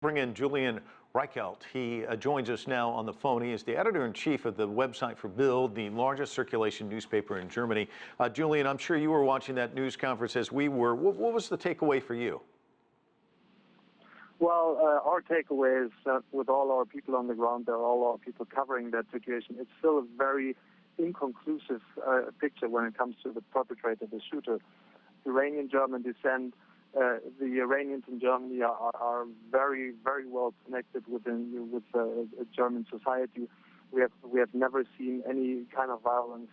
Bring in Julian Reichelt. He joins us now on the phone. He is the editor-in-chief of the website for Bild, the largest circulation newspaper in Germany. Julian, I'm sure you were watching that news conference as we were. What was the takeaway for you? Well, our takeaway is that with all our people on the ground there, all our people covering that situation, it's still a very inconclusive picture when it comes to the perpetrator, the shooter. Iranian German descent. The Iranians in Germany are very, very well connected with German society. We have never seen any kind of violence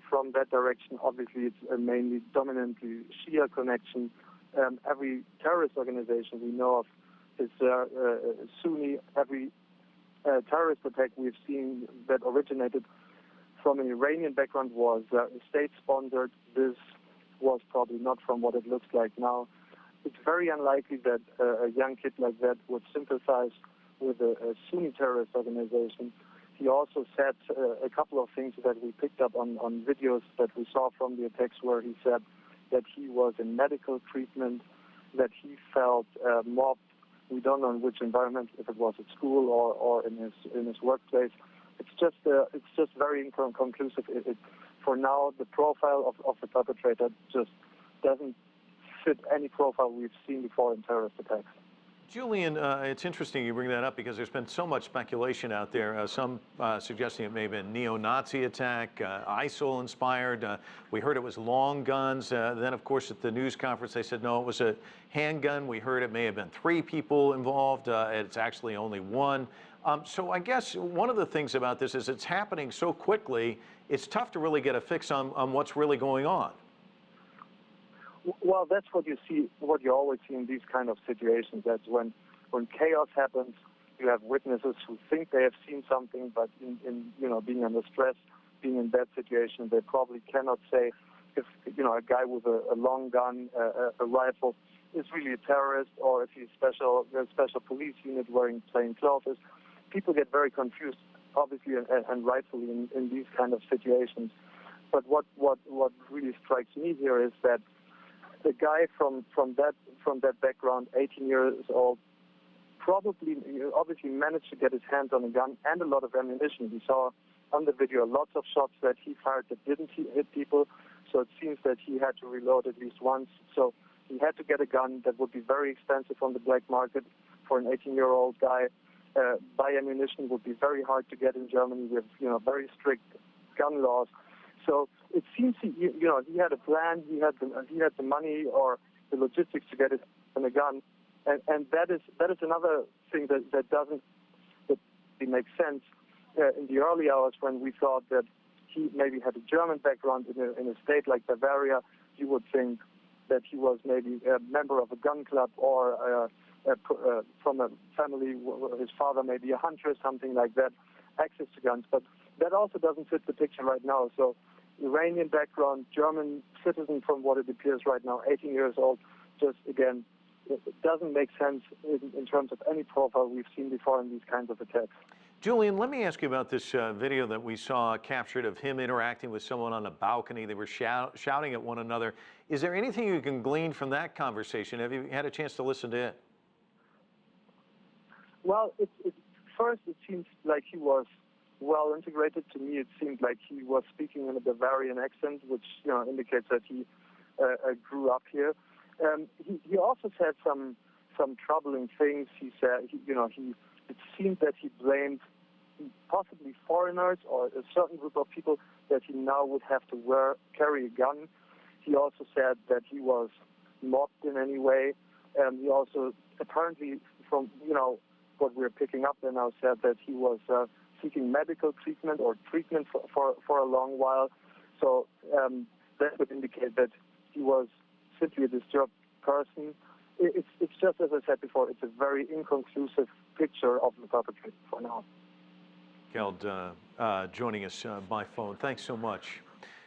from that direction. Obviously, it's mainly dominantly Shia connection. Every terrorist organization we know of is Sunni. Every terrorist attack we've seen that originated from an Iranian background was state-sponsored. This was probably not from what it looks like now. It's very unlikely that a young kid like that would sympathize with a Sunni terrorist organization. He also said a couple of things that we picked up on videos that we saw from the attacks, where he said that he was in medical treatment, that he felt mobbed. We don't know in which environment, if it was at school or in his workplace. It's just very inconclusive. For now, the profile of the perpetrator just doesn't fit any profile we've seen before in terrorist attacks. Julian, it's interesting you bring that up because there's been so much speculation out there, some suggesting it may have been neo-Nazi attack, ISIL-inspired. We heard it was long guns. Then, of course, at the news conference, they said, no, it was a handgun. We heard it may have been 3 people involved. It's actually only 1. So I guess one of the things about this is it's happening so quickly, it's tough to really get a fix on what's really going on. Well, that's what you see, what you always see in these kind of situations. That's when chaos happens, you have witnesses who think they have seen something, but in being under stress, being in that situation, they probably cannot say if a guy with a long gun, a rifle, is really a terrorist, or if he's a special police unit wearing plain clothes. People get very confused, obviously, and rightfully in these kind of situations. But what really strikes me here is that the guy from that background, 18 years old, probably obviously managed to get his hands on a gun and a lot of ammunition. We saw on the video lots of shots that he fired that didn't hit people, so it seems that he had to reload at least once. So he had to get a gun that would be very expensive on the black market for an 18-year-old guy. Buy ammunition would be very hard to get in Germany. We have very strict gun laws. So it seems he had a plan. He had the money or the logistics to get it on a gun, and that is another thing that doesn't make sense. In the early hours, when we thought that he maybe had a German background in a state like Bavaria, you would think that he was maybe a member of a gun club or from a family, his father maybe a hunter, something like that, access to guns. But that also doesn't fit the picture right now. So Iranian background, German citizen from what it appears right now, 18 years old, just again, it doesn't make sense in terms of any profile we've seen before in these kinds of attacks. Julian, let me ask you about this video that we saw captured of him interacting with someone on a balcony. They were shouting at one another. Is there anything you can glean from that conversation? Have you had a chance to listen to it? Well, first it seems like he was well integrated. To me, it seemed like he was speaking in a Bavarian accent, which indicates that he grew up here. He also said some troubling things. He said it seemed that he blamed possibly foreigners or a certain group of people that he now would have to carry a gun. He also said that he was mobbed in any way. He also apparently, from what we're picking up there now, said that he was seeking medical treatment or treatment for a long while. So that would indicate that he was simply a disturbed person. It's just, as I said before, it's a very inconclusive picture of the perpetrator for now. Reichelt joining us by phone. Thanks so much.